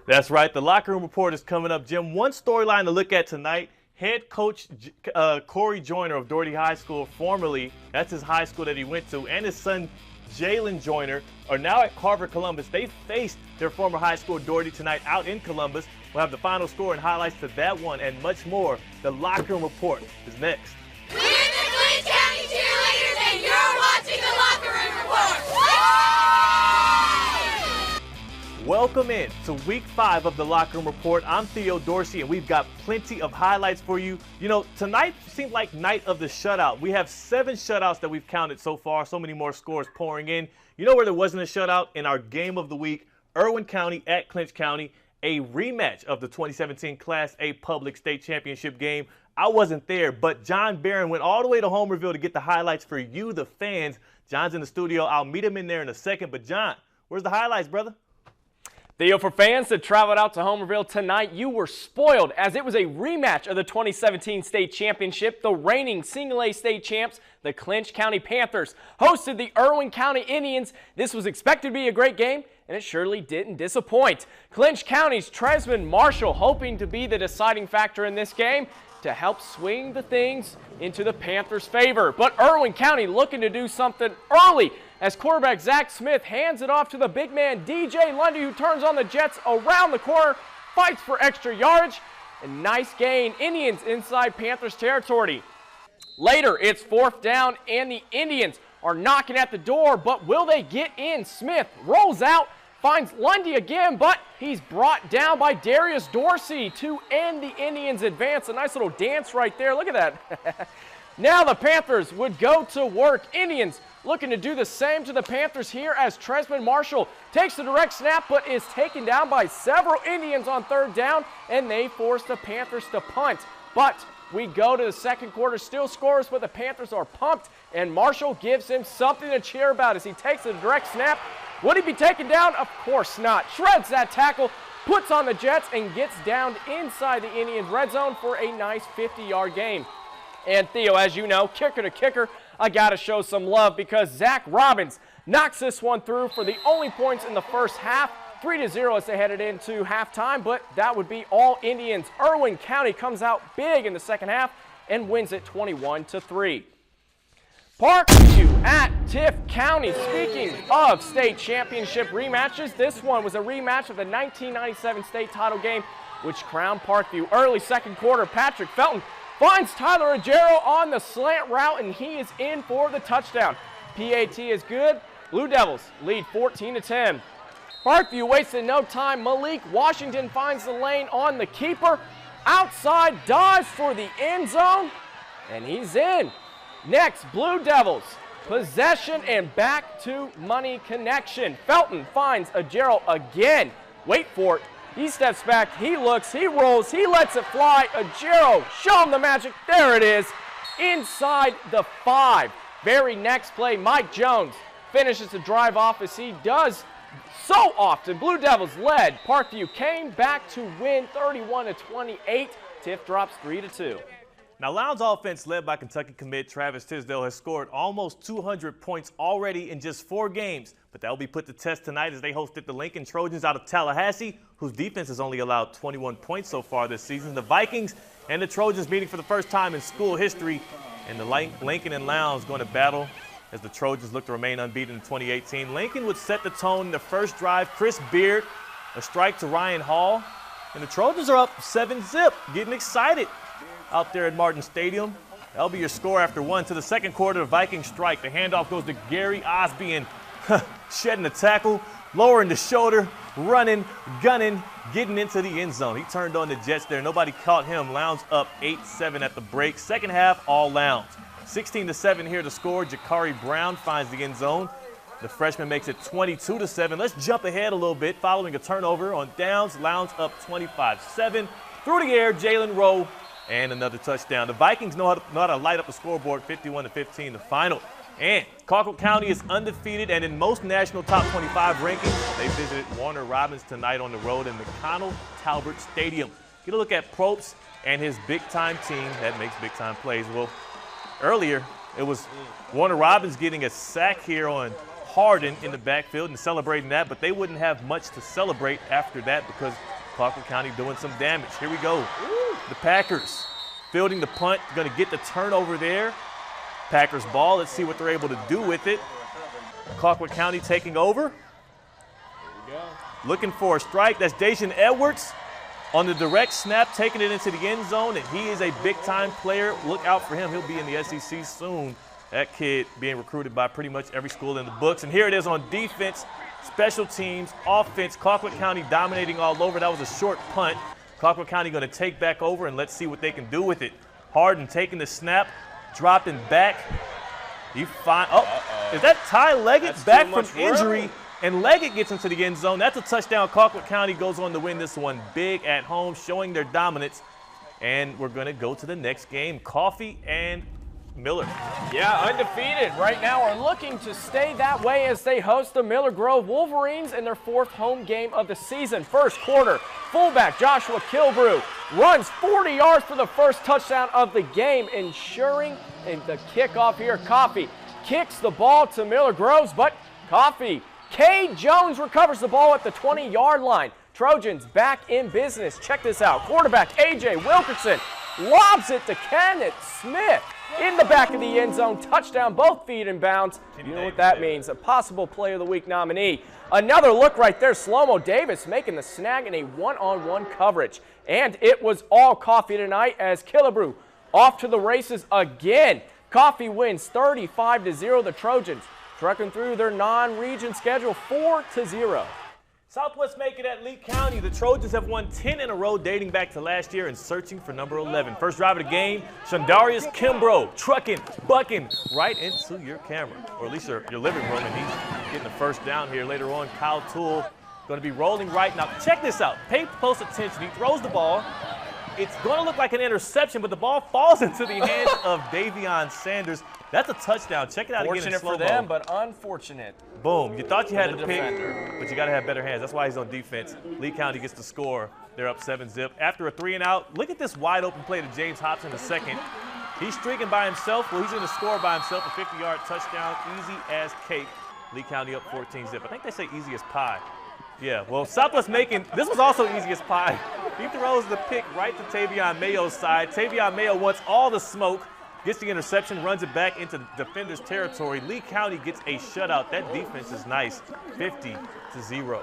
That's right. The locker room report is coming up, Jim. One storyline to look at tonight, head coach Corey Joyner of Doherty High School, formerly, that's his high school that he went to, and his son Jalen Joyner are now at Harvard Columbus. They faced their former high school Doherty tonight out in Columbus. We'll have the final score and highlights to that one and much more. The locker room report is next. We're the Clinch County Cheerleaders, and you're watching the locker room report. Welcome in to week 5 of the locker room report. I'm Theo Dorsey, and we've got plenty of highlights for you. You know, tonight seemed like night of the shutout. We have 7 shutouts that we've counted so far, so many more scores pouring in. You know where there wasn't a shutout? In our game of the week, Irwin County at Clinch County, a rematch of the 2017 Class A Public State Championship game. I wasn't there, but John Barron went all the way to Homerville to get the highlights for you, the fans. John's in the studio. I'll meet him in there in a second. But John, where's the highlights, brother? Theo, for fans that traveled out to Homerville tonight, you were spoiled as it was a rematch of the 2017 state championship. The reigning single-A state champs, the Clinch County Panthers, hosted the Irwin County Indians. This was expected to be a great game, and it surely didn't disappoint. Clinch County's Tresman Marshall hoping to be the deciding factor in this game to help swing the things into the Panthers' favor. But Irwin County looking to do something early as quarterback Zach Smith hands it off to the big man DJ Lundy, who turns on the Jets around the corner, fights for extra yardage, and nice gain. Indians inside Panthers territory. Later, it's 4th down, and the Indians are knocking at the door, but will they get in? Smith rolls out, finds Lundy again, but he's brought down by Darius Dorsey to end the Indians' advance. A nice little dance right there. Look at that. Now the Panthers would go to work. Indians looking to do the same to the Panthers here as Tresman Marshall takes the direct snap but is taken down by several Indians on 3rd down, and they force the Panthers to punt. But we go to the second quarter, still scoreless, but the Panthers are pumped, and Marshall gives him something to cheer about as he takes the direct snap. Would he be taken down? Of course not. Shreds that tackle, puts on the Jets, and gets down inside the Indians' red zone for a nice 50-yard gain. And Theo, as you know, kicker to kicker, I got to show some love because Zach Robbins knocks this one through for the only points in the first half. 3-0 as they headed into halftime, but that would be all Indians. Irwin County comes out big in the second half and wins it 21-3. Parkview at Tiff County. Speaking of state championship rematches, this one was a rematch of the 1997 state title game, which crowned Parkview. Early second quarter, Patrick Felton finds Tyler Agero on the slant route, and he is in for the touchdown. PAT is good. Blue Devils lead 14-10. Parkview wasted no time. Malik Washington finds the lane on the keeper. Outside dives for the end zone, and he's in. Next, Blue Devils, possession and back to money connection. Felton finds Agero again. Wait for it. He steps back, he looks, he rolls, he lets it fly. Agero, show him the magic. There it is, inside the 5. Very next play, Mike Jones finishes the drive off as he does so often. Blue Devils led. Parkview came back to win 31-28. Tiff drops 3-2. Now, Lowndes offense led by Kentucky commit Travis Tisdale has scored almost 200 points already in just 4 games. But that will be put to test tonight as they hosted the Lincoln Trojans out of Tallahassee, whose defense has only allowed 21 points so far this season. The Vikings and the Trojans meeting for the first time in school history. And the Lincoln and Lowndes going to battle as the Trojans look to remain unbeaten in 2018. Lincoln would set the tone in the first drive. Chris Beard, a strike to Ryan Hall. And the Trojans are up 7-zip, getting excited out there at Martin Stadium. That'll be your score after 1 to the second quarter. The Vikings strike. The handoff goes to Gary Osby and shedding the tackle, lowering the shoulder, running, gunning, getting into the end zone. He turned on the Jets there. Nobody caught him. Lowndes up 8-7 at the break. Second half, all Lowndes. 16-7 here to score. Jakari Brown finds the end zone. The freshman makes it 22-7. Let's jump ahead a little bit. Following a turnover on downs, Lowndes up 25-7. Through the air, Jalen Rowe, and another touchdown. The Vikings know how to light up the scoreboard, 51-15 the final. And Colquitt County is undefeated, and in most national top 25 rankings, they visited Warner Robins tonight on the road in McConnell Talbert Stadium. Get a look at Probst and his big-time team that makes big-time plays. Well, earlier, it was Warner Robins getting a sack here on Harden in the backfield and celebrating that, but they wouldn't have much to celebrate after that because Colquitt County doing some damage. Here we go. The Packers fielding the punt, going to get the turnover there. Packers ball. Let's see what they're able to do with it. Colquitt County taking over. Here we go. Looking for a strike. That's Dacian Edwards on the direct snap, taking it into the end zone, and he is a big-time player. Look out for him. He'll be in the SEC soon. That kid being recruited by pretty much every school in the books. And here it is on defense, special teams, offense. Colquitt County dominating all over. That was a short punt. Colquitt County going to take back over, and let's see what they can do with it. Harden taking the snap, dropping back. Is that Ty Leggett back from injury? And Leggett gets into the end zone. That's a touchdown. Colquitt County goes on to win this one big at home, showing their dominance. And we're going to go to the next game, Coffee and Miller. Yeah, undefeated right now are looking to stay that way as they host the Miller Grove Wolverines in their 4th home game of the season. First quarter, fullback Joshua Kilbrew runs 40 yards for the first touchdown of the game, ensuring the kickoff here. Coffee kicks the ball to Miller Groves, but Coffee, Cade Jones recovers the ball at the 20-yard line. Trojans back in business. Check this out. Quarterback A.J. Wilkerson lobs it to Kenneth Smith in the back of the end zone. Touchdown, both feet in bounds. You know what that means. A possible Player of the Week nominee. Another look right there. Slow-mo Davis making the snag in a one-on-one coverage. And it was all Coffee tonight as Killebrew off to the races again. Coffee wins 35-0. The Trojans trucking through their non-region schedule 4-0. Southwest make it at Lee County. The Trojans have won 10 in a row dating back to last year and searching for number 11. First drive of the game, Shandarius Kimbrough trucking, bucking right into your camera, or at least your living room, and he's getting the first down here. Later on, Kyle Toole going to be rolling right now. Check this out. Pay close attention. He throws the ball. It's going to look like an interception, but the ball falls into the hands of Davion Sanders. That's a touchdown. Check it out again in slow-mo. Fortunate for them, but unfortunate. Boom. You thought you had the pick, defender. but you got to have better hands. That's why he's on defense. Lee County gets the score. They're up 7-zip. After a 3-and-out, look at this wide-open play to James Hobson the second. He's streaking by himself. Well, he's going to score by himself. A 50-yard touchdown. Easy as cake. Lee County up 14-zip. I think they say easy as pie. Yeah, well, Southwest Macon, this was also easy as pie. He throws the pick right to Tavion Mayo's side. Tavion Mayo wants all the smoke, gets the interception, runs it back into defender's territory. Lee County gets a shutout. That defense is nice, 50-0.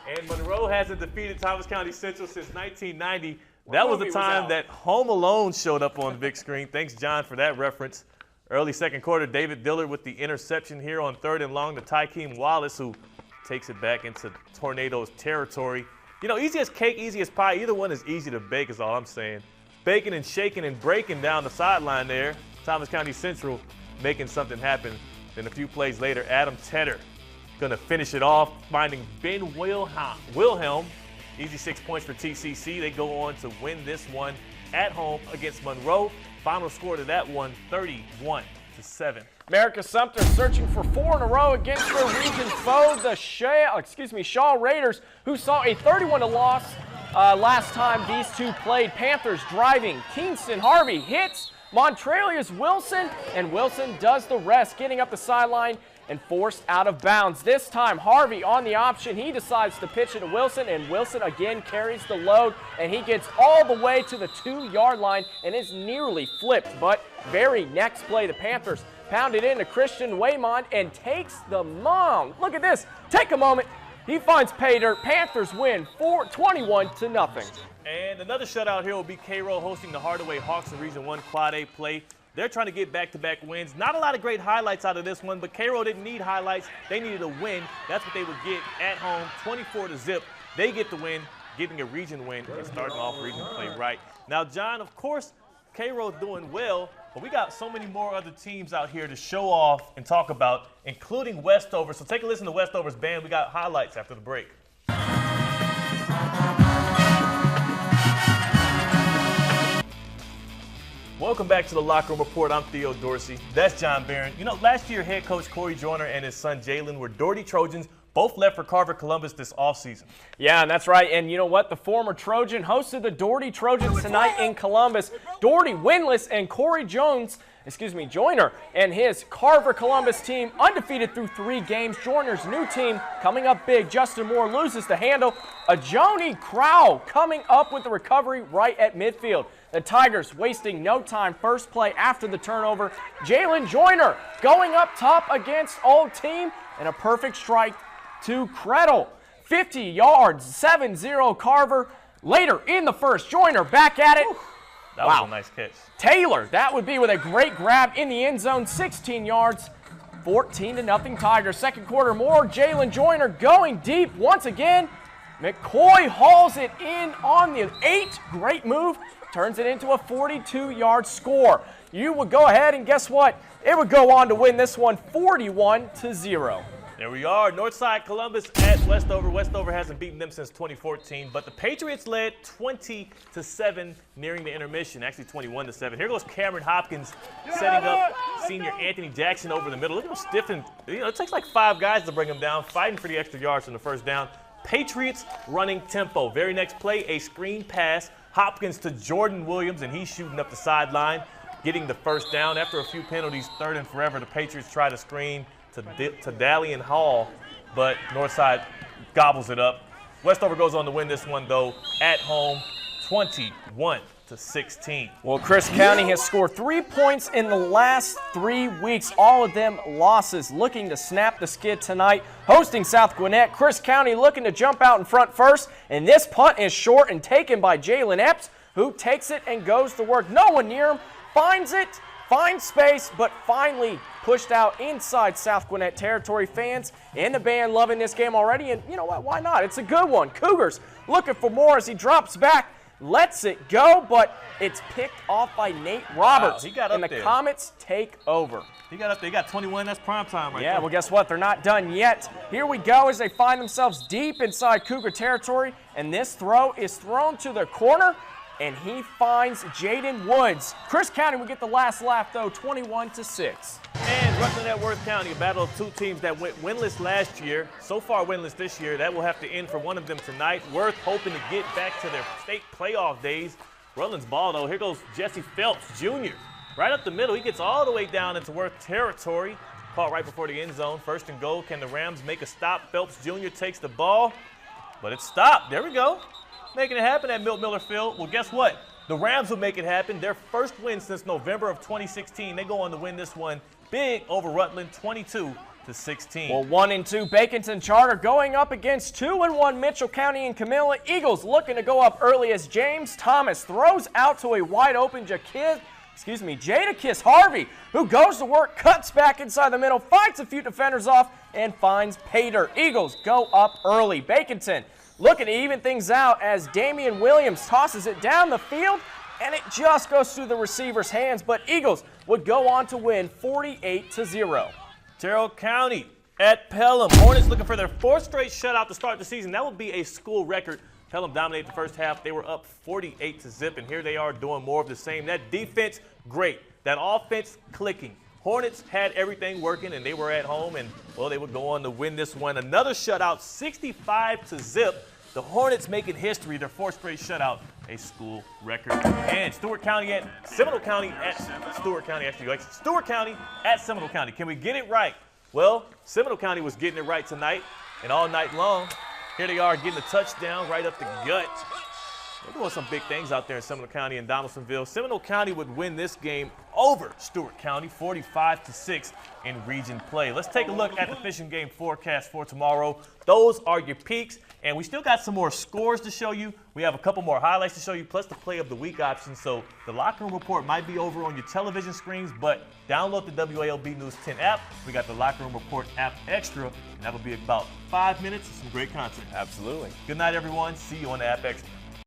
And Monroe hasn't defeated Thomas County Central since 1990. That was the time that Home Alone showed up on the big screen. Thanks, John, for that reference. Early second quarter, David Dillard with the interception here on 3rd and long to Tykeem Wallace, who takes it back into Tornado's territory. You know, easy as cake, easy as pie. Either one is easy to bake is all I'm saying. Baking and shaking and breaking down the sideline there. Thomas County Central making something happen. Then a few plays later, Adam Tedder going to finish it off, finding Ben Wilhelm. Easy 6 points for TCC. They go on to win this one at home against Monroe. Final score to that one, 31-7. America Sumter searching for 4 in a row against their region foe, the Shaw Raiders, who saw a 31-0 loss last time these two played. Panthers driving. Kingston Harvey hits Montrelius Wilson, and Wilson does the rest, getting up the sideline and forced out of bounds. This time, Harvey on the option. He decides to pitch it to Wilson, and Wilson again carries the load, and he gets all the way to the 2-yard line and is nearly flipped. But very next play, the Panthers pounded into Christian Waymond and takes the mound. Look at this. Take a moment. He finds pay dirt. Panthers win 21-0. And another shutout here will be Cairo hosting the Hardaway Hawks in Region 1 Quad A play. They're trying to get back-to-back wins. Not a lot of great highlights out of this one, but Cairo didn't need highlights. They needed a win. That's what they would get at home, 24-0. They get the win, getting a region win and starting off region play right. Now, John, of course, Cairo's doing well, but we got so many more other teams out here to show off and talk about, including Westover. So take a listen to Westover's band. We got highlights after the break. Welcome back to the Locker Room Report. I'm Theo Dorsey. That's John Barron. You know, last year head coach Corey Joyner and his son Jalen were Doherty Trojans. Both left for Carver Columbus this offseason. Yeah, and that's right. And you know what? The former Trojan hosted the Doherty Trojans tonight in Columbus. Doherty winless, and Corey Jones Joyner and his Carver Columbus team undefeated through 3 games. Joyner's new team coming up big. Justin Moore loses the handle. A Joni Crowell coming up with the recovery right at midfield. The Tigers wasting no time. First play after the turnover. Jalen Joyner going up top against old team and a perfect strike to Krettel. 50 yards, 7-0 Carver. Later in the first, Joyner back at it. That was a nice catch. Taylor, that would be with a great grab in the end zone, 16 yards, 14-0 Tigers. Second quarter more, Jalen Joyner going deep once again. McCoy hauls it in on the 8. Great move, turns it into a 42-yard score. You would go ahead and guess what? It would go on to win this one 41-0. There we are, Northside Columbus at Westover. Westover hasn't beaten them since 2014, but the Patriots led 20-7 nearing the intermission, actually 21-7. Here goes Cameron Hopkins setting up senior Anthony Jackson over the middle. Look at him stiffen. It takes like 5 guys to bring him down, fighting for the extra yards from the first down. Patriots running tempo. Very next play, a screen pass. Hopkins to Jordan Williams, and he's shooting up the sideline, getting the first down. After a few penalties, 3rd and forever, the Patriots try to screen to Dalian Hall, but Northside gobbles it up. Westover goes on to win this one, though, at home, 21-16. Well, Chris County has scored 3 points in the last 3 weeks, all of them losses. Looking to snap the skid tonight, hosting South Gwinnett. Chris County looking to jump out in front first, and this punt is short and taken by Jalen Epps, who takes it and goes to work. No one near him, finds it, finds space, but finally pushed out inside South Gwinnett territory. Fans and the band loving this game already, and you know what, why not? It's a good one. Cougars looking for more as he drops back, lets it go, but it's picked off by Nate Roberts. Wow, he got up and the there. Comets take over. He got up there. He got 21. That's prime time right there. Yeah, well, guess what? They're not done yet. Here we go as they find themselves deep inside Cougar territory, and this throw is thrown to the corner, and he finds Jaden Woods. Chris County will get the last laugh, though, 21-6. And Rutland at Worth County, a battle of 2 teams that went winless last year, so far winless this year. That will have to end for one of them tonight. Worth hoping to get back to their state playoff days. Rutland's ball, though. Here goes Jesse Phelps Jr. Right up the middle. He gets all the way down into Worth territory. Caught right before the end zone. 1st and goal. Can the Rams make a stop? Phelps Jr. takes the ball, but it's stopped. There we go. Making it happen at Milt Miller Field. Well, guess what? The Rams will make it happen. Their first win since November of 2016. They go on to win this one big over Rutland, 22-16. Well, 1-2 Baconton Charter going up against 2-1 Mitchell County and Camilla. Eagles looking to go up early as James Thomas throws out to a wide open Jadakiss Harvey, who goes to work, cuts back inside the middle, fights a few defenders off, and finds Pater. Eagles go up early. Baconton looking to even things out as Damian Williams tosses it down the field, and it just goes through the receiver's hands, but Eagles would go on to win 48-0. Terrell County at Pelham. Hornets looking for their 4th straight shutout to start the season. That would be a school record. Pelham dominated the first half. They were up 48-0, and here they are doing more of the same. That defense, great. That offense, clicking. Hornets had everything working, and they were at home, and, well, they would go on to win this one. Another shutout, 65-0. The Hornets making history, their 4th straight shutout, a school record. And Stewart County at Seminole County at Stewart County, actually, like Stewart County at Seminole County. Can we get it right? Well, Seminole County was getting it right tonight, and all night long, here they are getting a touchdown right up the gut. They're doing some big things out there in Seminole County and Donaldsonville. Seminole County would win this game over Stewart County, 45-6 in region play. Let's take a look at the fishing game forecast for tomorrow. Those are your peaks, and we still got some more scores to show you. We have a couple more highlights to show you, plus the play of the week option. So the locker room report might be over on your television screens, but download the WALB News 10 app. We got the locker room report app extra, and that'll be about 5 minutes of some great content. Absolutely. Good night, everyone. See you on the app extra.